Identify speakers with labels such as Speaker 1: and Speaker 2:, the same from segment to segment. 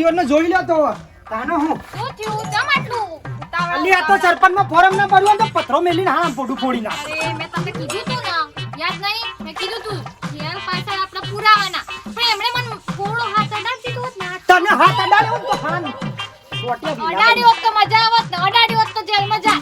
Speaker 1: જીવનને જોઈ લ્યો તો તાનો હું
Speaker 2: શું થયું કેમ આટલું ઉતાવળ
Speaker 1: અલી આ તો સરપંચમાં ફોરમ ના ભર્યો તો પથરો મેલીને હા પોડું ફોડી નાખ
Speaker 2: અરે મેં તમને કીધું તું ને યાદ નહીં મેં કીધું તું ઘેર પાછળ આપણા પુરાવાના પણ એમણે મને થોડો હાથ અડાડી દીધો હોત ને
Speaker 1: તને હાથ અડાડ્યો તો હાન
Speaker 2: અડાડી હોત તો મજા આવત ને અડાડી હોત તો જેલ મજા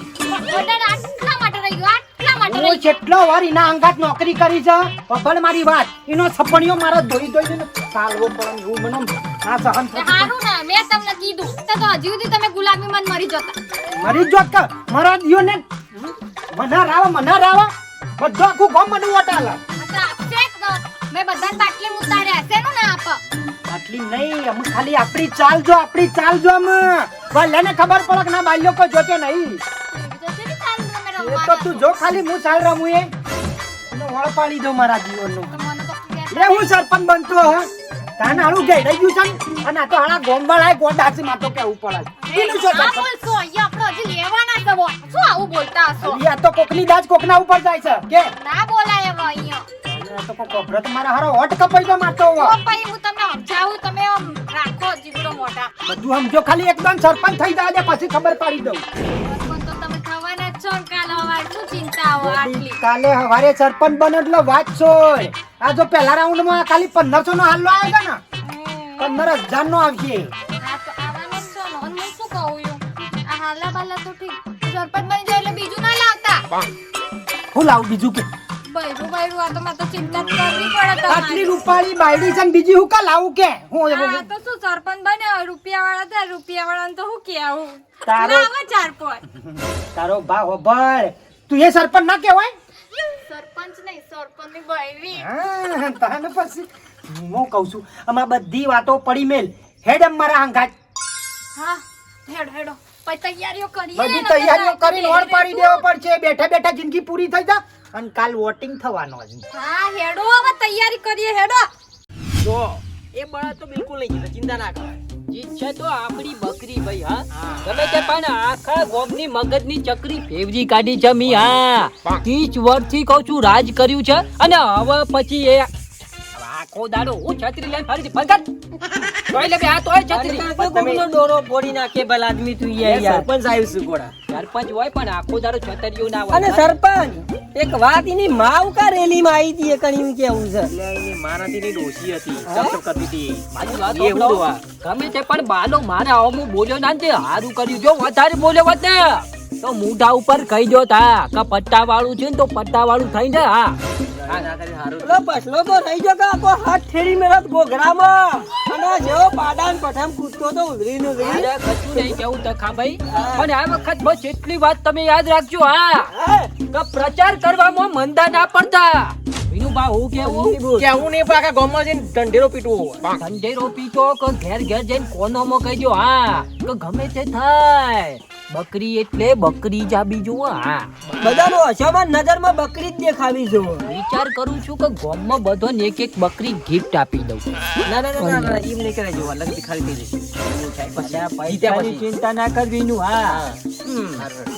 Speaker 2: અડાડ આટલા માટે રહી ગયો આટલા માટે રહી
Speaker 1: હું કેટલો વાર એના અંગાત નોકરી કરી છે પબલ મારી વાત એનો સપણીઓ મારા ધોઈ ધોઈને સાલવો પડે એવું મને આ સહન
Speaker 2: ગયો હારું ને મેં તમને કીધું તો હજી સુધી તમે ગુલામીમાં જ મરી જતા
Speaker 1: મરી જોત કે મારા દિયો ને મના રાવા બધો આખું ગામ મને વટાલા
Speaker 2: મેં બધાને બાટલી ઉતાર્યા છે ને આપ
Speaker 1: આટલી નહીં અમે ખાલી આપણી ચાલ જો અમે ભલે ખબર પડે કે ના બાલ્યો કોઈ જોતે નહીં એ તો તું જો ખાલી હું ચાલ રમું એ વળ પાડી દઉં મારા જીવનનું લે હું સરપંચ બનતો હ તાને હાલું ગેડાઈ ગયું છે ને અને આ તો હાલા ગોમવાળાએ ગોડાસી માં તો કેવું પડે એનું શું સરપંચ
Speaker 2: બોલશો અહીંયા આપણે હજી લેવાના છે શું આવું બોલતા હશો
Speaker 1: આ તો કોકની દાજ કોકના ઉપર જાય છે કે
Speaker 2: ના બોલાય હવે અહીંયા
Speaker 1: તો કોબરો તો મારા હારો હોટ કપાઈ દો મારતો
Speaker 2: તો પછી હું તમને સમજાવું તમે આમ રાખો જીવડો મોટા
Speaker 1: બધું સમજો ખાલી એકદમ સરપંચ થઈ જાય પછી ખબર પાડી દઉં
Speaker 2: પણ તો તમે થવાના જ છો ને કાલે હવાર શું ચિંતા હો આટલી
Speaker 1: કાલે હવારે સરપંચ બને એટલે વાત છોડ આ જો પહેલા રાઉન્ડમાં ખાલી 1500 નો હાલ્લો આવ્યો છે ને 15000 નો આવશે
Speaker 2: આ તો આવવાના જ છો ને અને હું શું કહું છું આ હાલા બાલા તો ઠીક સરપંચ બની જાય એટલે બીજું ના લાવતા
Speaker 1: હું લાવું બીજું કે
Speaker 2: બૈરું આ તો મારે તો ચિંતા જ કરવી પડે
Speaker 1: આટલી રૂપાળી બાયડી છે ને બીજી હું કા લાવું કે હું
Speaker 2: આ તો શું સરપંચ બન્યા રૂપિયા વાળા તો હું કેવું
Speaker 1: તારો
Speaker 2: લાવો ચાર પોઈન્ટ
Speaker 1: તારો ભા હોબળ તું એ સરપંચ ના કહેવાય
Speaker 2: સરપંચ નહીં સરપંચની બૈરી
Speaker 1: હા તાને પછી હું કહું છું અમાર બધી વાતો પડી મેલ હેડ એમ મારા અંગાત
Speaker 2: હા હેડો પછી તૈયારીઓ કરીએ
Speaker 1: બધી તૈયારીઓ કરીને ઓર પાડી દેવો પડશે બેઠા બેઠા જિંદગી પૂરી થઈ જા અને કાલ વોટિંગ થવાનો છે
Speaker 2: હા હેડો હવે તૈયારી કરીએ હેડો
Speaker 3: જો એ બળા તો બિલકુલ નહીં જીતે, ચિંતા ના કર. જીત છે તો આપણી બકરી ભાઈ. હા તમે તે પણ આખા ગોમની મગજની ચકરી ફેવરી કાઢી છે મી. હા 30 વર્ષથી કહું છું રાજ કર્યું છે અને હવે પછી એ આખો દાડો હું છત્રી લઈને ફરીથી ફરગત તોય લે બે આ તોય છત્રી
Speaker 4: કોકનો ડોરો ફોડી નાખે ભલ આદમી તું યાર
Speaker 3: સરપંચ આવ્યું છે ગોડા. સરપંચ હોય પણ આખો દાડો છતરીઓ ના હોય.
Speaker 4: અને સરપંચ એક વાત એની માવ કા રેલીમાં આવી હતી એ કણી કેવું છે
Speaker 3: એટલે એની મારાથી ની ડોશી હતી
Speaker 4: હા?
Speaker 3: ચપ કરતી હતી.
Speaker 4: મારી વાત
Speaker 3: એ એવું
Speaker 4: સાંભળો.
Speaker 3: આ. ગમે તે પણ બાલો મારે આવો હું બોલ્યો ના તે હારું કર્યું. જો વધારે બોલ્યો હોત ને તો મોઢા ઉપર કહી દો તા કે પટ્ટા વાળું છે ને તો પટ્ટા વાળું થઈ ને. હા
Speaker 4: પેલો બસલો તો થઈ ગયો કે આખો હાથ ઠેરી મેળત ગોગરામાં અને જેવો પાડાન પઠામ કૂદતો તો ઉધરી નું
Speaker 3: અરે કશું નહીં કેવું તખા ભાઈ. પણ આ વખત બસ એટલી વાત તમે યાદ રાખજો. હા કે પ્રચાર કરવામાં મંદા ના પડતા. વિનુભા હું કેવું
Speaker 4: કેવું નહીં પાકા ગામમાં જઈને ઢંઢેરો પીટવો
Speaker 3: ઠંડેરો પીતો કે ઘેર ઘેર જઈને કોનોમાં કહી દો. હા કે ગમે તે થાય બકરી એટલે બકરી જાબી જુઓ. હા
Speaker 4: બધાનો હશામાં નજરમાં બકરી જ દેખાવી જો
Speaker 3: વિચાર કરું છું કે ગામમાં બધોને એક એક બકરી ગિફ્ટ આપી દઉં.
Speaker 4: ના એમ નહીં કરાય જો અલગ ખાલી થઈ જશે
Speaker 3: પછી આ પૈસાની ચિંતા ના કરવી નું. હા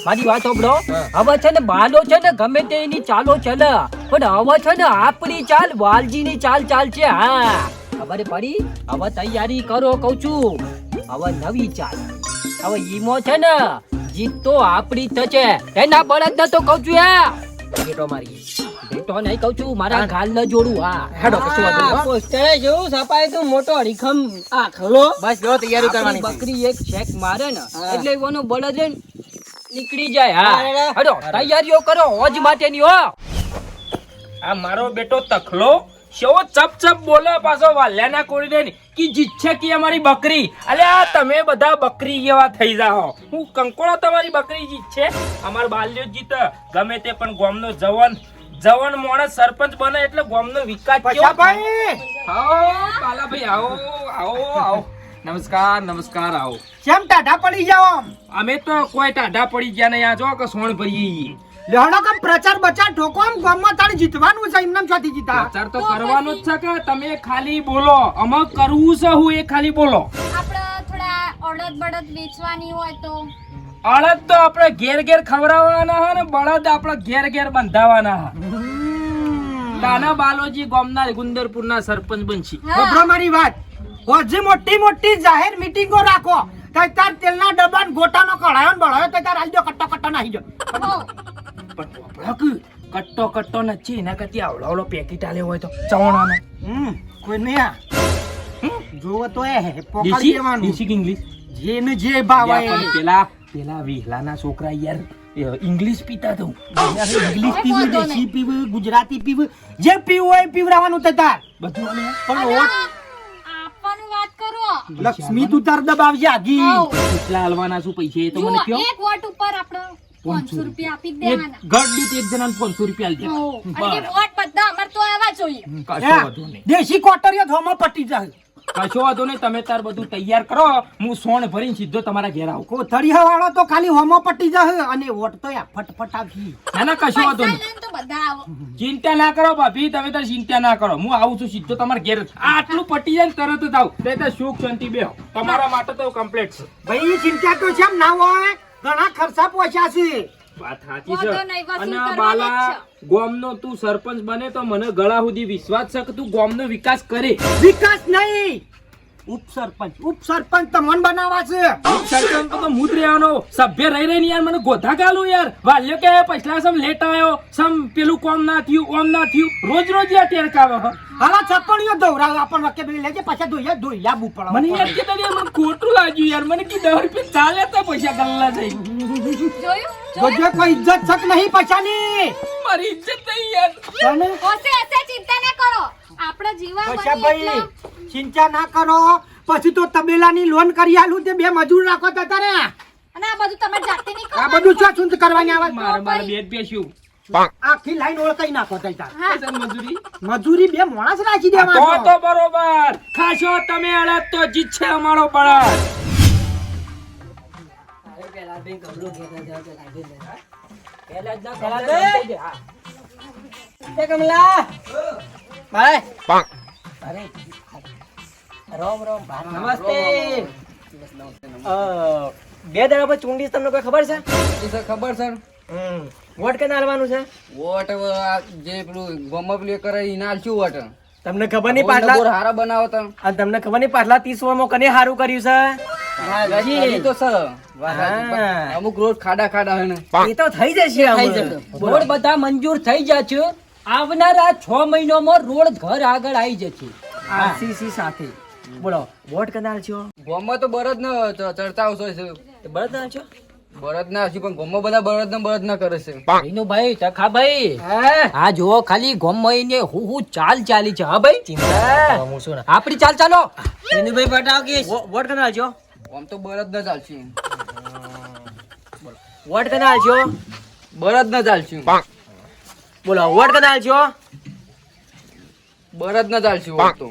Speaker 3: મારી વાત સાંભળો. હવે છે ને બાલો છે ને ગમે તે એની ચાલો ચલે પણ હવે છે ને આપણી ચાલ વાલજીની ચાલ ચાલશે. હા ખબર પડી. હવે તૈયારી કરો કહું છું. હવે નવી ચાલ. હવે ઈમો છે ને જીત તો આપણી જ થશે. એના બળદ ન તો કહું છું. ભેટો મારી ભેટો નહીં કહું છું. મારા ગાલ ન જોડું. હા હેડો કશું વાંધો નહીં.
Speaker 4: પોસ્ટરે જેવું છપાય તો મોટો હરીખમ આખલો
Speaker 3: બસ લો તૈયારી કરવાની. બકરી એક છેક મારે ને એટલે એનો બળદ છે ને નીકળી જાય. હા હેડો તૈયારીઓ કરો હોજ માટેની. હો
Speaker 5: આ મારો બેટો તખલો શેવો ચપ ચપ બોલે પાછો વાલ્યાના કોડીને કે જીતશે કે અમારી બકરી. અલે આ તમે બધા બકરી જેવા થઈ જાઓ. હું કંકોળો તમારી બકરી જીતશે. અમાર બાલ્યો જીત ગમે તે પણ ગામનો જવન માણસ સરપંચ બને એટલે ગામનો વિકાસ કેવો થાય.
Speaker 1: ભાઈ
Speaker 5: આવો બાલાભાઈ આવો આવો આવો નમસ્કાર આવો.
Speaker 1: કેમ ટાઢા પડી જાવ આમ
Speaker 5: અમે તો કોઈ ટાઢા પડી ગયા નહીં. આ જો કે સોણ ભરીએ
Speaker 1: લેવડો કમ પ્રચાર બચાર ઠોકો આમ ગામમાં તારે જીતવાનું છે એમનામ છોથી જીતા
Speaker 5: પ્રચાર તો કરવાનો જ છે કે તમે ખાલી બોલો. અમે કરવું છે હું એ ખાલી બોલો.
Speaker 2: આપણે થોડા અડદ બળદ વેચવાની હોય તો
Speaker 5: અડદ તો આપણે ઘેર ઘેર ખવડાવવાના હા ને બળદ આપણે ઘેર ઘેર બંધાવાના હા. નાના બાલોજી ગામના ગુંદરપુરના સરપંચ બનશી.
Speaker 1: ગભરો મારી વાત હજી મોટી મોટી જાહેર મીટિંગો રાખો તો તાર તેલના ડબ્બા ને ગોટાનો કઢાયો ને બળાયો તો તાર આલજો કટ્ટો કટ્ટો નાહી જો
Speaker 2: હો
Speaker 5: પણ પોપડક કટ્ટો કટ્ટો નથી એના કરતી આવડો પેકેટ આલે હોય તો ચવાણાનો
Speaker 1: કોઈ નહીં આ જોવો તો એ પોકાડી દેવાનું
Speaker 5: દેશી કે ઇંગ્લિશ
Speaker 1: જેને જે ભાવ આવે
Speaker 5: પણ પેલા વિહલાના છોકરા યાર ઇંગ્લિશ પીતા તો
Speaker 1: ઇંગ્લિશ પીવું દેશી પીવું ગુજરાતી પીવું જે પીવું હોય એ પીવડાવવાનું તો તાર
Speaker 5: બધું આલે
Speaker 1: પણ ઓટ
Speaker 2: આપવાનું વાત કરો
Speaker 1: લક્ષ્મી તું તાર દબાવજે આગી
Speaker 5: કેટલા હાલવાના શું પૈસે એ તો મને
Speaker 2: જુઓ,
Speaker 5: કયો
Speaker 2: એક વોટ ઉપર આપણે 500 રૂપિયા આપી જ
Speaker 5: એક
Speaker 2: દેવાના
Speaker 5: ઘર દીઠ એક જણાને 500 રૂપિયા આલજે
Speaker 2: હો, અને એ વોટ બધા અમાર તો આવા જોઈએ
Speaker 5: કશો વાંધો નહીં
Speaker 1: દેશી કોટરીઓ થોમાં પટી જાય
Speaker 5: કશો વાંધો નહીં તમે તાર બધું તૈયાર કરો હું સોણ ભરીને સીધો તમારા ઘેર આવું
Speaker 1: કોથળીયા વાળો તો ખાલી હોમો પટી જાય અને વોટ તો યા ફટફટ આવી
Speaker 5: ના ના કશો વાંધો
Speaker 2: પૈસા
Speaker 5: નહીં
Speaker 2: લઈને તો બધા આવો
Speaker 5: ચિંતા ના કરો ભાભી તમે તાર ચિંતા ના કરો હું આવું છું સીધો તમારા ઘેર જ. આટલું પટી જાય ને તરત જ આવું તે તાર સુખ શાંતિ બેહો તમારા માટે તો કમ્પ્લીટ છે
Speaker 1: ભાઈ ચિંતા તો છે ના હોય ઘણા ખર્ચા પહોંચ્યા છે
Speaker 5: વાત સાચી છે
Speaker 2: વાંધો નહીં, વસૂલ
Speaker 5: અને
Speaker 2: કરવાનો જ
Speaker 5: બાલા
Speaker 2: છે.
Speaker 5: ગોમનો તું સરપંચ બને તો મને ગળા સુધી વિશ્વાસ છે કે તું ગોમનો વિકાસ કરે
Speaker 1: વિકાસ નહીં ઉપસરપંચ તમને બનાવવા છે
Speaker 5: સરપંચ તો હું જ રહેવાનો સભ્ય રહી રહીને યાર મને ગોધા ગાલું યાર વાલ્યો કે પછલા સમ લેટ આવ્યો સમ પેલું કોમ ના થયું ઓમ ના થયું રોજ રોજ યાર ટેરકાવે હો.
Speaker 1: હાલા છપણીઓ દોરાવ આપણ વકે બે લેજે પાછા ધોયા બુ પડો
Speaker 5: મને યાર કે તને મને ખોટું લાગ્યું યાર મને કે 10 રૂપિયા ચાલે તો પૈસા ગલ્લા થઈ
Speaker 2: જોયું
Speaker 1: જોજે કોઈ ઇજ્જત છક નહીં પછાની
Speaker 5: મારી ઇજ્જત નહીં યાર
Speaker 1: તને
Speaker 2: ઓસે ઓસે ચિંતા ના કરો આપણે જીવા
Speaker 1: પછા
Speaker 2: બની
Speaker 1: ભાઈ
Speaker 2: એટલે
Speaker 1: ચિંતા ના કરો પછી તો તબેલાની લોન કરી આલું તે બે મજૂર રાખો તો તારે
Speaker 2: અને આ બધું તમારે જાતે નહીં
Speaker 1: આ બધું શું સુંદ કરવાની આવે
Speaker 5: મારે બે બેસ્યું
Speaker 1: આખી લાઈન ઓળખાઈ નાખો તઈ તાર
Speaker 2: હા
Speaker 5: મજૂરી
Speaker 1: મજૂરી બે માણસ રાખી
Speaker 5: તો
Speaker 1: દેવાનો
Speaker 5: તો બરોબર ખાશો તમે અડત તો જીત છે અમારો બળદ
Speaker 4: એ કમલા ભાઈ નમસ્તે બે દાડા પછી ચૂંટણી તમને કોઈ ખબર છે
Speaker 6: ખબર સર
Speaker 4: વોટ કેને આલવાનું છે
Speaker 6: વોટ જે પેલું ગોમમાં પેલું એ કરે એને આલશું વોટ
Speaker 4: તમને ખબર નહીં
Speaker 6: બોર
Speaker 4: પાછલા
Speaker 6: હારા બનાવો તો
Speaker 4: અને તમને ખબર નહીં પાછલા 30 વર્ષમાં કને હારું કર્યું છે
Speaker 6: હજી તો સર
Speaker 4: હા.
Speaker 6: અમુક રોજ ખાડા ખાડા હે ને
Speaker 4: એ તો થઈ જશે
Speaker 6: થઈ
Speaker 4: હવે.
Speaker 6: જશે.
Speaker 3: રોડ બધા મંજૂર થઈ જશે આવનારા 6 મહિનામાં રોડ ઘર આગળ આવી જશે
Speaker 4: RCC સાથે બોલો વોટ કેને આલશો
Speaker 6: ગોમમાં તો બળદ ને ચર્ચાઓ હોય છે
Speaker 4: બળદ આલશો
Speaker 6: બળદ ના હશું પણ ગોમમાં બધા બળદ ના કરે છે
Speaker 3: ભાઈ તખાભાઈ
Speaker 4: હા
Speaker 3: આ જો ખાલી ગોમમાં હું ચાલ ચાલી છે હા ભાઈ
Speaker 4: ચિંતા હું શું
Speaker 3: આપડી ચાલ ચાલો
Speaker 4: ભાઈ બતાવ કે વોટ કેને આલશો
Speaker 6: આમ તો બળદ ના ચાલશું
Speaker 4: વોટ કેને આલશો
Speaker 6: બળદ ના ચાલશું
Speaker 4: બોલો વોટ કેને આલશો
Speaker 6: બળદ ના ચાલશું વોટ તો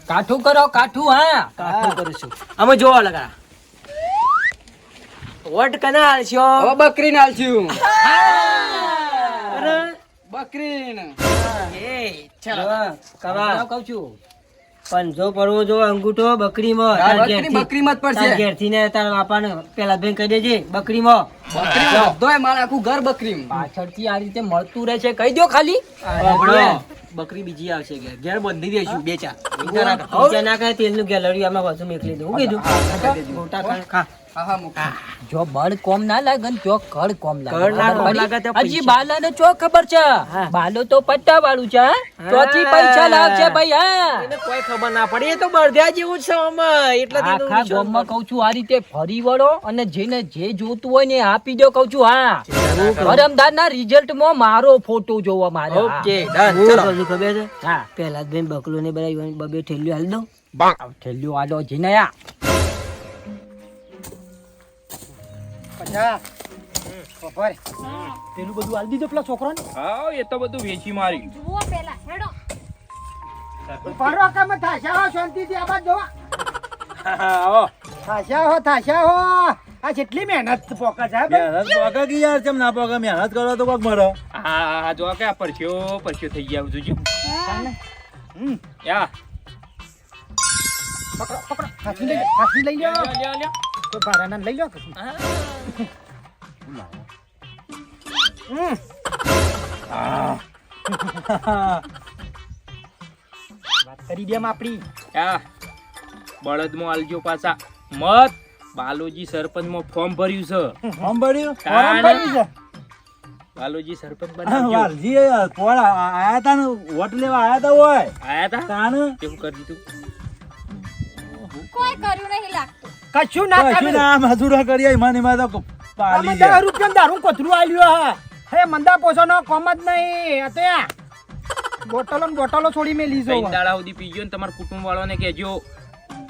Speaker 3: કાઠું કરો કાઠું હા
Speaker 4: કાઠું કરીશું અમે જોવા લગા વોટ કેને આલશો
Speaker 6: હવે બકરી ના આલશું
Speaker 4: અરે
Speaker 6: બકરી ને
Speaker 4: એ ચલો કવા
Speaker 3: કહું છું
Speaker 4: પંજો પડવો જો અંગૂઠો બકરીમાં
Speaker 6: બકરીમાં જ પડશે
Speaker 4: ઘેરથી ને તાર બાપાને પેલા બેન કહી દેજે બકરીમાં
Speaker 6: બકરી બધોય મારે આખું ઘર બકરી
Speaker 3: પાછળથી આ રીતે મળતું રહે છે કહી દો ખાલી
Speaker 4: બકરી બીજી આવશે ઘેર ઘેર બંધી દેશું બે ચાર બીજા ના કહે તેલનું ગેલરી આમાં પાછું મેકલી દઉં હું કીધું મોટા ખા
Speaker 6: હા હા મૂકો
Speaker 3: જો બળ કોમ ના લાગે ને તો કળ કોમ
Speaker 4: કળ ના કોમ લાગે તો
Speaker 3: હજી
Speaker 4: પૈસા.
Speaker 3: બાલાને ચો ખબર છે બાલો તો પટ્ટા વાળું છે હા? ચોથી પૈસા લાગશે ભાઈ હા
Speaker 4: એને કોઈ ખબર ના પડી એ તો બળદિયા જેવું જ છે આમાં એટલે તેનું
Speaker 3: આખા
Speaker 4: નિશાન
Speaker 3: ગામમાં કહું છું આ રીતે ફરી વળો અને જેને જે જોતું હોય ને એ આપી દો કહું છું હા કરમદાર ના રિઝલ્ટ માં મારો ફોટો જોવા મારે હા.
Speaker 4: ઓકે ડન ચલો ખબર છે
Speaker 3: હા
Speaker 4: પહેલા જ બેન બકલો ને બધા બબે ઠેલ્યું હાલ દઉં
Speaker 3: ઠેલ્યું આલો જીનયા
Speaker 1: પછા ખબર પેલું બધું આલી દીધું પેલા છોકરાને
Speaker 5: હા એ તો બધું વેચી મારી
Speaker 2: જુઓ પેલા હેડો
Speaker 1: પરો કામ થાશા હો શાંતિથી આ બાદ જોવા
Speaker 5: આવો
Speaker 1: થાશા હો આ જેટલી મહેનત પોકા છે
Speaker 5: હા જો કે આ પરસ્યો થઈ ગયા જોજો યા
Speaker 1: પકડો હાથી લઈ લો
Speaker 5: લ્યો
Speaker 1: કોઈ ભારાના લઈ લો કશું વાત કરી દે આપણી
Speaker 5: આ બળદમાં આલજો પાછા મત. બાલોજી સરપંચમાં ફોર્મ ભર્યું છે.
Speaker 7: ફોર્મ ભર્યું?
Speaker 5: તાણ.
Speaker 7: ફોર્મ ભર્યું છે?
Speaker 5: બાલોજી સરપંચ
Speaker 7: હા,
Speaker 5: બનાવજો.
Speaker 7: વાલજી કોણ આયા તા ને વોટ લેવા આયા તા હોય
Speaker 5: આયા તા
Speaker 7: તાણ
Speaker 5: કેવું કરી દીધું?
Speaker 2: કોઈ કર્યું નહીં લાગતું.
Speaker 1: કશું ના
Speaker 7: કશું
Speaker 1: કરે
Speaker 7: ના મજૂરા કરીએ મને માં તો પાલી
Speaker 1: અમે
Speaker 7: છે
Speaker 1: 10 રૂપિયા દારૂ કોથરું આલ્યું હા. હે મંદા પોસો નો કોમ જ નહીં અત્યા બોટલો ને બોટલો છોડી મે લીધો
Speaker 5: ત્રણ દાડા સુધી પીજો ને તમારા કુટુંબ વાળાને કહેજો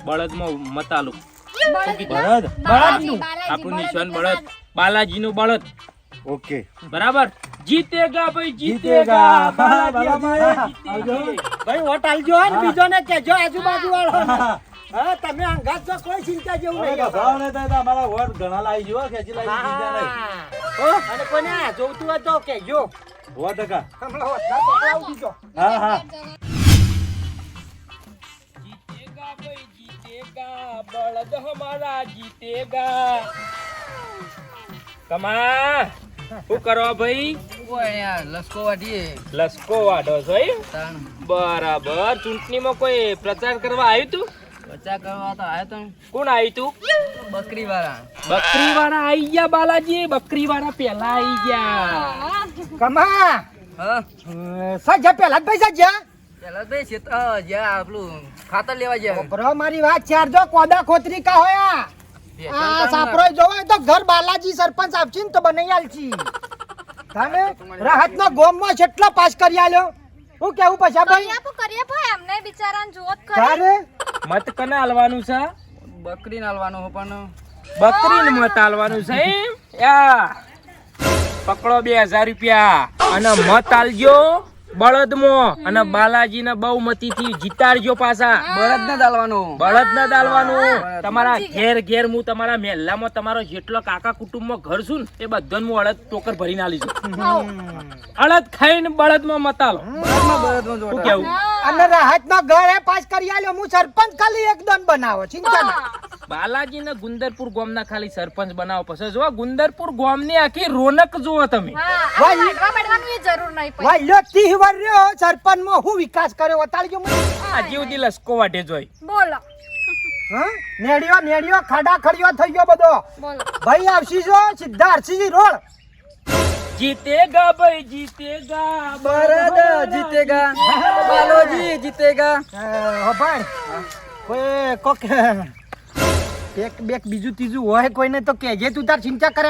Speaker 5: બળદમાં મત આલો.
Speaker 7: બળદ
Speaker 1: બાલાજીનું.
Speaker 5: આપણું નિશાન બળદ, બાલાજીનું બળદ.
Speaker 7: ઓકે
Speaker 5: બરાબર. જીતેગા ભાઈ
Speaker 7: જીતેગા.
Speaker 5: જીતેગા બાલાજી
Speaker 7: બાલાજી.
Speaker 5: અમારા જીતેગા.
Speaker 1: ભાઈ વોટ આલજો હે ને બીજો ને કહેજો આજુબાજુ વાળો હા તમે અંગાત જો કોઈ ચિંતા જેવું નહીં
Speaker 7: ભાવ ને તો અમારા વોટ ઘણા લાવી જો ખેંચી લાવી બીજા નહીં
Speaker 1: હા. અને કોને જોવતું હોય તો કહેજો
Speaker 7: 100%
Speaker 1: હમણાં વધના પકડાવું દીધો
Speaker 7: હા હા
Speaker 5: જીતેગા ભાઈ જીતેગા બળદ હમારા જીતેગા. કમા શું કરો ભાઈ?
Speaker 6: લસકો વાટીએ
Speaker 5: લસકો વાઢો છો એમ?
Speaker 6: તાણ
Speaker 5: બરાબર. ચૂંટણીમાં કોઈ પ્રચાર કરવા આવ્યું તું?
Speaker 6: બચા કરવા તો આવ્યો તો
Speaker 5: કોણ આવ્યું તું?
Speaker 6: બકરી વાળા.
Speaker 5: બકરી વાળા આવી ગયા બાલાજી. બકરી વાળા પેલા આવી ગયા.
Speaker 1: કમા
Speaker 6: હા
Speaker 1: સજા પેલા જ પૈસા જ્યાં
Speaker 6: પેલા તો જ્યાં આપણું ખાતર લેવા ગયા
Speaker 1: બરો મારી વાત ચાર જો કોદા ખોતરી કા હોયા આ સાપરો જોવે તો ઘર બાલાજી સરપંચ આપછી ને તો બનાઈ આલછી તાને રાહત નો ગોમ માં કેટલો પાસ કરી આલ્યો હું કેવું પછા ભાઈ
Speaker 2: કરીએ ભાઈ એમને બિચારાને જોત કરી.
Speaker 1: તારે
Speaker 5: મત કને આલવાનું છે?
Speaker 6: બકરી નાલવાનો પણ
Speaker 5: બકરીને મત આલવાનું છે એમ? યા પકડો 2000 રૂપિયા અને મત આલજો બળદમાં અને બાલાજીના બહુમતીથી જીતાડજો પાછા.
Speaker 6: બળદ ને દાલવાનું
Speaker 5: બળદ ના દાલવાનું. તમારા ઘેર ઘેર હું તમારા મહેલામાં તમારો જેટલો કાકા કુટુંબમાં ઘર છું ને એ બધાને હું અડદ ટોકર ભરીને આલી છું. અડદ ખાઈને બળદમાં મત આલો.
Speaker 6: બળદમાં
Speaker 5: શું કેવું?
Speaker 1: અને રાહત નો ઘર હે પાસ કરી આલ્યો હું સરપંચ ખાલી એકદમ બનાવો ચિંતા ના
Speaker 5: બાલાજીને ગુંદરપુર ગામના ખાલી સરપંચ બનાવો પછી જો ગુંદરપુર ગામની આખી રોનક જુઓ તમે.
Speaker 1: ભાઈ
Speaker 2: લાગવા પડવાનું એ જરૂર નહીં પછી.
Speaker 1: વાલ્યો 30 વર રહ્યો સરપંચ માં હું વિકાસ કર્યો વતાળજો મને
Speaker 5: હજી સુધી લસકો વાટે જોઈ.
Speaker 2: બોલો
Speaker 1: હા નેડિયો ખાડા ખડિયો થઈ ગયો બધો
Speaker 2: બોલો.
Speaker 1: ભાઈ આવશી જો સીધા આરસીજી રોડ
Speaker 5: જીતેગા ભાઈ જીતેગા
Speaker 6: બળદ જીતેગા બાલોજી જીતેગા
Speaker 1: ભાઈ કોઈ કોક એક બેક બીજું ત્રીજું હોય કોઈને તો કેજે તું તાર ચિંતા કરે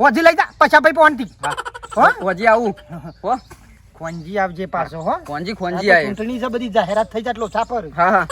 Speaker 1: હોજી લઈ જા પછા ભાઈ પોનથી હો
Speaker 6: ખોજી આવું હો
Speaker 1: ખોંજી આવજે પાછો હો
Speaker 6: ખોંજી
Speaker 1: આ તો
Speaker 6: ખોંજી આય
Speaker 1: ચૂંટણી છે બધી જાહેરાત થઈ જાય એટલો છાપર
Speaker 6: હા હા